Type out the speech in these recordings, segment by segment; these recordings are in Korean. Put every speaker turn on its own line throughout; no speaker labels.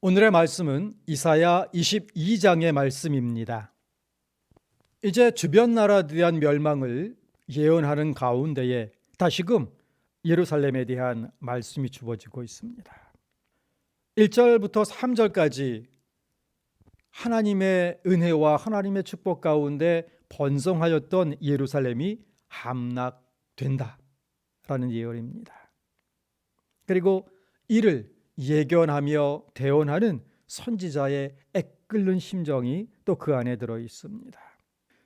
오늘의 말씀은 이사야 22장의 말씀입니다. 이제 주변 나라들에 대한 멸망을 예언하는 가운데에 다시금 예루살렘에 대한 말씀이 주어지고 있습니다. 1절부터 3절까지 하나님의 은혜와 하나님의 축복 가운데 번성하였던 예루살렘이 함락된다 라는 예언입니다. 그리고 이를 예견하며 대언하는 선지자의 애끓는 심정이 또 그 안에 들어 있습니다.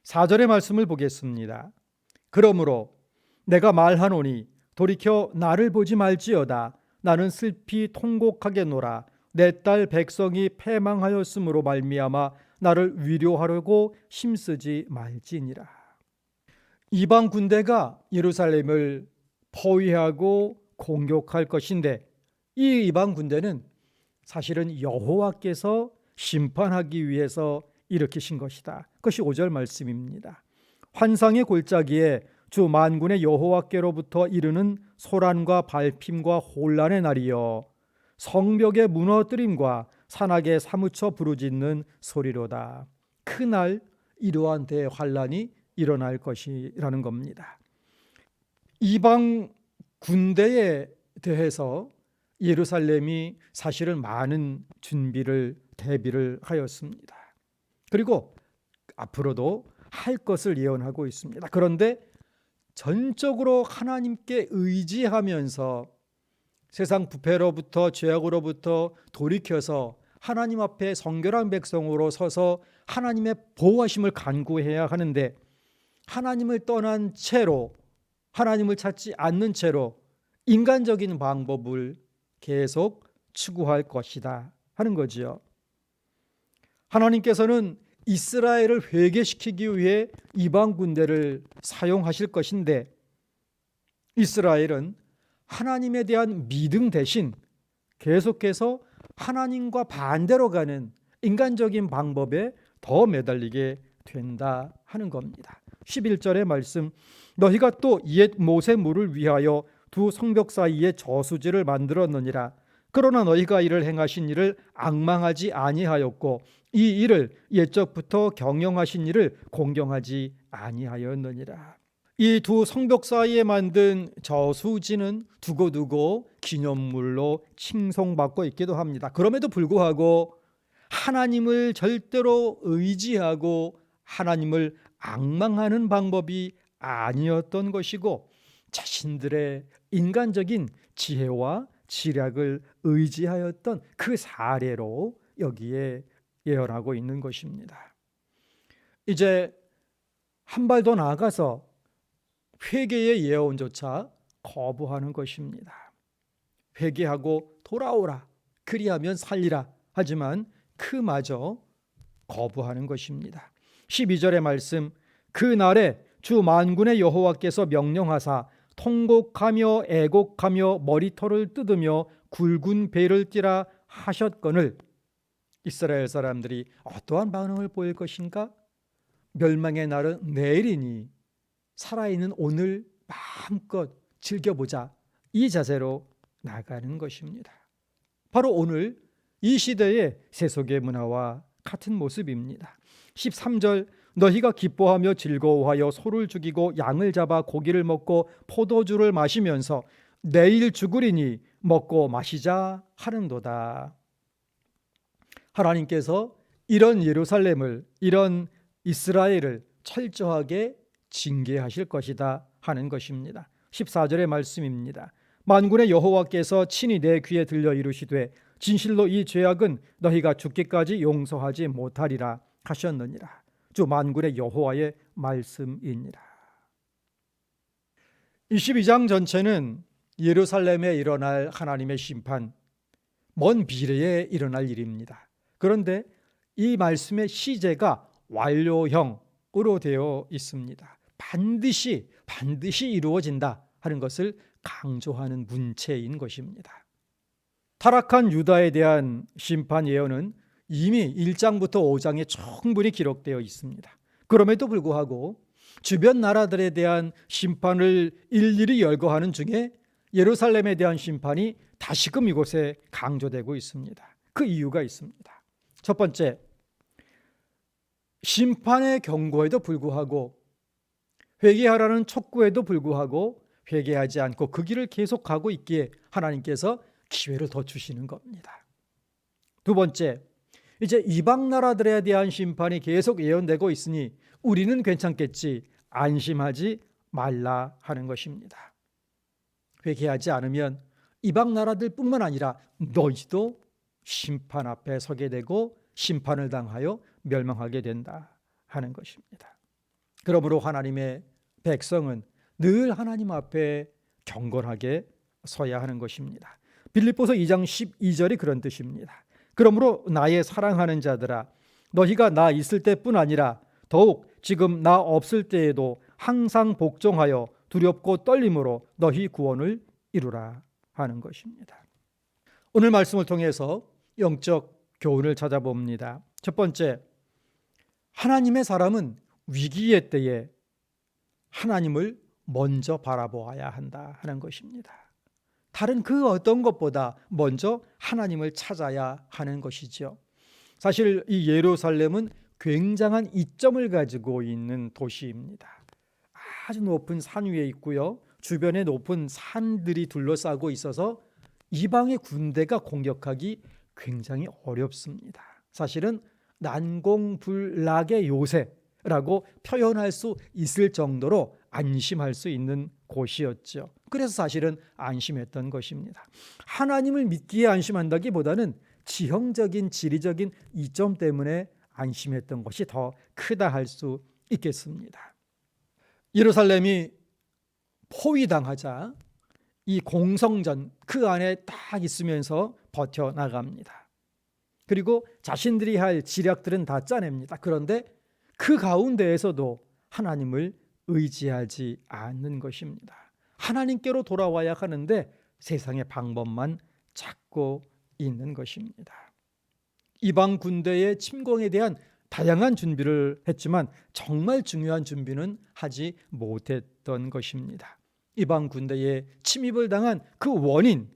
4절의 말씀을 보겠습니다. 그러므로 내가 말하노니 돌이켜 나를 보지 말지어다. 나는 슬피 통곡하겠노라. 내 딸 백성이 패망하였으므로 말미암아 나를 위로하려고 힘쓰지 말지니라. 이방 군대가 예루살렘을 포위하고 공격할 것인데 이 이방 군대는 사실은 여호와께서 심판하기 위해서 일으키신 것이다. 그것이 5절 말씀입니다. 환상의 골짜기에 주 만군의 여호와께로부터 이르는 소란과 발핌과 혼란의 날이여 성벽의 무너뜨림과 산악에 사무쳐 부르짖는 소리로다. 그날 이러한 대환란이 일어날 것이라는 겁니다. 이방 군대에 대해서 예루살렘이 사실은 많은 대비를 하였습니다. 그리고 앞으로도 할 것을 예언하고 있습니다. 그런데 전적으로 하나님께 의지하면서 세상 부패로부터 죄악으로부터 돌이켜서 하나님 앞에 성결한 백성으로 서서 하나님의 보호하심을 간구해야 하는데 하나님을 떠난 채로 하나님을 찾지 않는 채로 인간적인 방법을 계속 추구할 것이다 하는 거지요. 하나님께서는 이스라엘을 회개시키기 위해 이방 군대를 사용하실 것인데 이스라엘은 하나님에 대한 믿음 대신 계속해서 하나님과 반대로 가는 인간적인 방법에 더 매달리게 된다 하는 겁니다. 11절의 말씀, 너희가 또 옛 모세물을 위하여 두 성벽 사이에 저수지를 만들었느니라. 그러나 너희가 이를 행하신 일을 앙망하지 아니하였고 이 일을 옛적부터 경영하신 일을 공경하지 아니하였느니라. 이 두 성벽 사이에 만든 저수지는 두고두고 기념물로 칭송받고 있기도 합니다. 그럼에도 불구하고 하나님을 절대로 의지하고 하나님을 앙망하는 방법이 아니었던 것이고 자신들의 인간적인 지혜와 지략을 의지하였던 그 사례로 여기에 예언하고 있는 것입니다. 이제 한 발 더 나아가서 회개의 예언조차 거부하는 것입니다. 회개하고 돌아오라, 그리하면 살리라 하지만 그마저 거부하는 것입니다. 12절의 말씀, 그 날에 주 만군의 여호와께서 명령하사 통곡하며 애곡하며 머리털을 뜯으며 굵은 배를 띠라 하셨거늘. 이스라엘 사람들이 어떠한 반응을 보일 것인가? 멸망의 날은 내일이니 살아있는 오늘 마음껏 즐겨보자, 이 자세로 나가는 것입니다. 바로 오늘 이 시대의 세속의 문화와 같은 모습입니다. 13절, 너희가 기뻐하며 즐거워하여 소를 죽이고 양을 잡아 고기를 먹고 포도주를 마시면서 내일 죽으리니 먹고 마시자 하는도다. 하나님께서 이런 예루살렘을, 이런 이스라엘을 철저하게 징계하실 것이다 하는 것입니다. 14절의 말씀입니다. 만군의 여호와께서 친히 내 귀에 들려 이르시되 진실로 이 죄악은 너희가 죽기까지 용서하지 못하리라 하셨느니라. 주 만군의 여호와의 말씀이니라. 22장 전체는 예루살렘에 일어날 하나님의 심판, 먼 미래에 일어날 일입니다. 그런데 이 말씀의 시제가 완료형으로 되어 있습니다. 반드시 이루어진다 하는 것을 강조하는 문체인 것입니다. 타락한 유다에 대한 심판 예언은 이미 1장부터 5장에 충분히 기록되어 있습니다. 그럼에도 불구하고 주변 나라들에 대한 심판을 일일이 열거하는 중에 예루살렘에 대한 심판이 다시금 이곳에 강조되고 있습니다. 그 이유가 있습니다. 첫 번째, 심판의 경고에도 불구하고, 회개하라는 촉구에도 불구하고 회개하지 않고 그 길을 계속 가고 있기에 하나님께서 기회를 더 주시는 겁니다. 두 번째, 이제 이방 나라들에 대한 심판이 계속 예언되고 있으니 우리는 괜찮겠지, 안심하지 말라 하는 것입니다. 회개하지 않으면 이방 나라들뿐만 아니라 너희도 심판 앞에 서게 되고 심판을 당하여 멸망하게 된다 하는 것입니다. 그러므로 하나님의 백성은 늘 하나님 앞에 경건하게 서야 하는 것입니다. 빌립보서 2장 12절이 그런 뜻입니다. 그러므로 나의 사랑하는 자들아, 너희가 나 있을 때뿐 아니라 더욱 지금 나 없을 때에도 항상 복종하여 두렵고 떨림으로 너희 구원을 이루라 하는 것입니다. 오늘 말씀을 통해서 영적 교훈을 찾아봅니다. 첫 번째, 하나님의 사람은 위기의 때에 하나님을 먼저 바라보아야 한다 하는 것입니다. 다른 그 어떤 것보다 먼저 하나님을 찾아야 하는 것이죠. 사실 이 예루살렘은 굉장한 이점을 가지고 있는 도시입니다. 아주 높은 산 위에 있고요. 주변에 높은 산들이 둘러싸고 있어서 이방의 군대가 공격하기 굉장히 어렵습니다. 사실은 난공불락의 요새라고 표현할 수 있을 정도로 안심할 수 있는 곳이었죠. 그래서 사실은 안심했던 것입니다. 하나님을 믿기에 안심한다기보다는 지형적인 지리적인 이점 때문에 안심했던 것이 더 크다 할 수 있겠습니다. 예루살렘이 포위당하자 이 공성전 그 안에 딱 있으면서 버텨나갑니다. 그리고 자신들이 할 지략들은 다 짜냅니다. 그런데 그 가운데에서도 하나님을 의지하지 않는 것입니다. 하나님께로 돌아와야 하는데 세상의 방법만 찾고 있는 것입니다. 이방 군대의 침공에 대한 다양한 준비를 했지만 정말 중요한 준비는 하지 못했던 것입니다. 이방 군대의 침입을 당한 그 원인,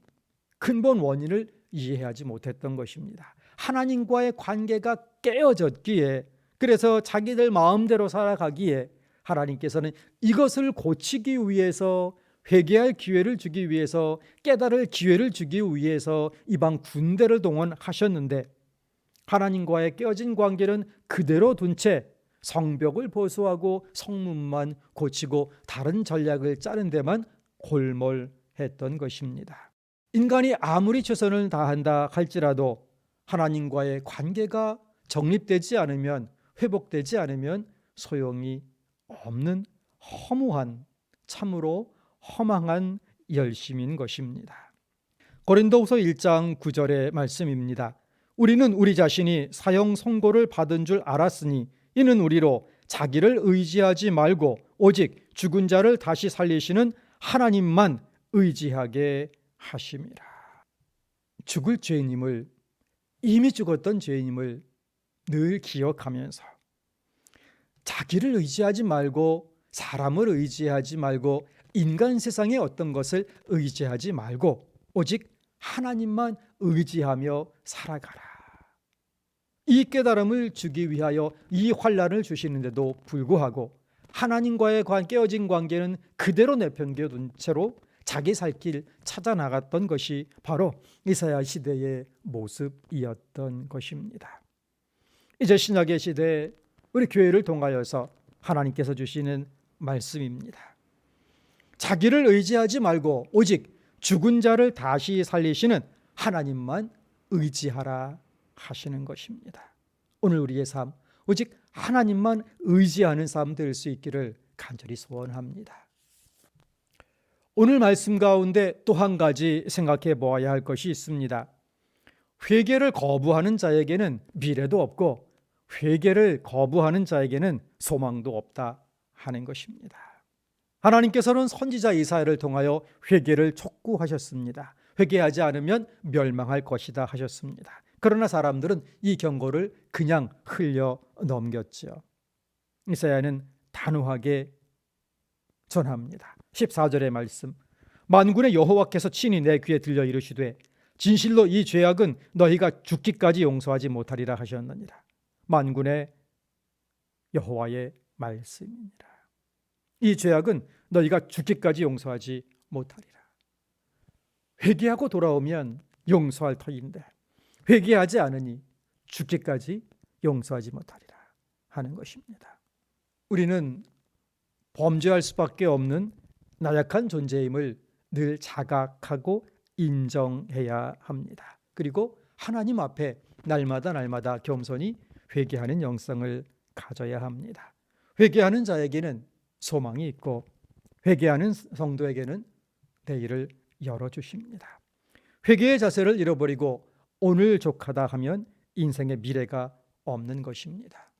근본 원인을 이해하지 못했던 것입니다. 하나님과의 관계가 깨어졌기에, 그래서 자기들 마음대로 살아가기에 하나님께서는 이것을 고치기 위해서, 회개할 기회를 주기 위해서, 깨달을 기회를 주기 위해서 이방 군대를 동원하셨는데, 하나님과의 깨어진 관계는 그대로 둔 채 성벽을 보수하고 성문만 고치고 다른 전략을 짜는 데만 골몰했던 것입니다. 인간이 아무리 최선을 다한다 할지라도 하나님과의 관계가 정립되지 않으면, 회복되지 않으면 소용이 없는 허무한, 참으로 허망한 열심인 것입니다. 고린도후서 1장 9절의 말씀입니다. 우리는 우리 자신이 사형 선고를 받은 줄 알았으니 이는 우리로 자기를 의지하지 말고 오직 죽은 자를 다시 살리시는 하나님만 의지하게 하심이라. 죽을 죄인임을, 이미 죽었던 죄인임을 늘 기억하면서 자기를 의지하지 말고, 사람을 의지하지 말고, 인간 세상의 어떤 것을 의지하지 말고 오직 하나님만 의지하며 살아가라. 이 깨달음을 주기 위하여 이 환난을 주시는데도 불구하고 하나님과의 깨어진 관계는 그대로 내팽겨둔 채로 자기 살 길 찾아 나갔던 것이 바로 이사야 시대의 모습이었던 것입니다. 이제 신약의 시대에 우리 교회를 통하여서 하나님께서 주시는 말씀입니다. 자기를 의지하지 말고 오직 죽은 자를 다시 살리시는 하나님만 의지하라 하시는 것입니다. 오늘 우리의 삶, 오직 하나님만 의지하는 삶 될 수 있기를 간절히 소원합니다. 오늘 말씀 가운데 또 한 가지 생각해 보아야 할 것이 있습니다. 회개를 거부하는 자에게는 미래도 없고 회개를 거부하는 자에게는 소망도 없다 하는 것입니다. 하나님께서는 선지자 이사야를 통하여 회개를 촉구하셨습니다. 회개하지 않으면 멸망할 것이다 하셨습니다. 그러나 사람들은 이 경고를 그냥 흘려 넘겼죠. 이사야는 단호하게 전합니다. 14절의 말씀, 만군의 여호와께서 친히 내 귀에 들려 이르시되 진실로 이 죄악은 너희가 죽기까지 용서하지 못하리라 하셨느니라. 만군의 여호와의 말씀이니라. 이 죄악은 너희가 죽기까지 용서하지 못하리라. 회개하고 돌아오면 용서할 터인데 회개하지 않으니 죽기까지 용서하지 못하리라 하는 것입니다. 우리는 범죄할 수밖에 없는 나약한 존재임을 늘 자각하고 인정해야 합니다. 그리고 하나님 앞에 날마다 겸손히 회개하는 영성을 가져야 합니다. 회개하는 자에게는 소망이 있고 회개하는 성도에게는 내일을 열어주십니다. 회개의 자세를 잃어버리고 오늘 족하다 하면 인생의 미래가 없는 것입니다.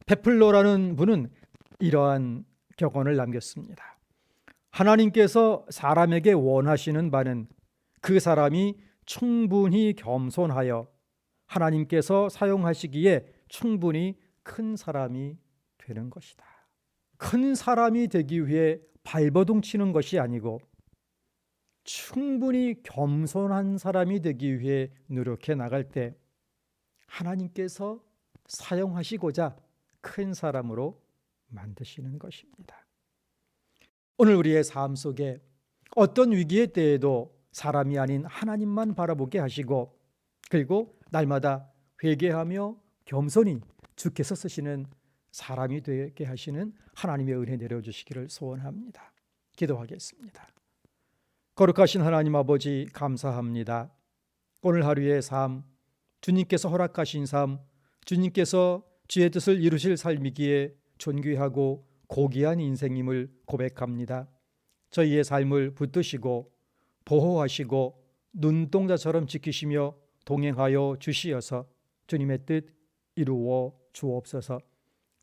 베플로라는 분은 이러한 격언을 남겼습니다. 하나님께서 사람에게 원하시는 바는 그 사람이 충분히 겸손하여 하나님께서 사용하시기에 충분히 큰 사람이 되는 것이다. 큰 사람이 되기 위해 발버둥 치는 것이 아니고 충분히 겸손한 사람이 되기 위해 노력해 나갈 때 하나님께서 사용하시고자 큰 사람으로 만드시는 것입니다. 오늘 우리의 삶 속에 어떤 위기의 때에도 사람이 아닌 하나님만 바라보게 하시고 그리고 날마다 회개하며 겸손히 주께서 쓰시는 사람이 되게 하시는 하나님의 은혜 내려주시기를 소원합니다. 기도하겠습니다. 거룩하신 하나님 아버지 감사합니다. 오늘 하루의 삶, 주님께서 허락하신 삶, 주님께서 주의 뜻을 이루실 삶이기에 존귀하고 고귀한 인생임을 고백합니다. 저희의 삶을 붙드시고 보호하시고 눈동자처럼 지키시며 동행하여 주시어서 주님의 뜻 이루어 주옵소서.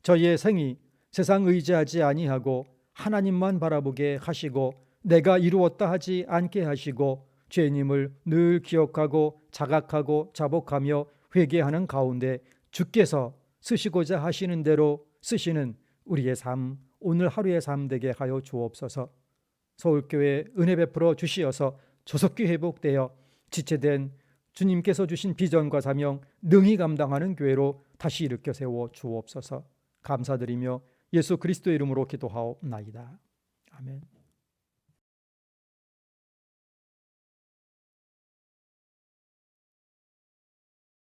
저희의 생이 세상 의지하지 아니하고 하나님만 바라보게 하시고 내가 이루었다 하지 않게 하시고 죄님을 늘 기억하고 자각하고 자복하며 회개하는 가운데 주께서 쓰시고자 하시는 대로 쓰시는 우리의 삶, 오늘 하루의 삶 되게 하여 주옵소서. 서울교회 은혜 베풀어 주시어서 조속히 회복되어 지체된 주님께서 주신 비전과 사명 능히 감당하는 교회로 다시 일으켜 세워 주옵소서. 감사드리며 예수 그리스도의 이름으로 기도하옵나이다. 아멘.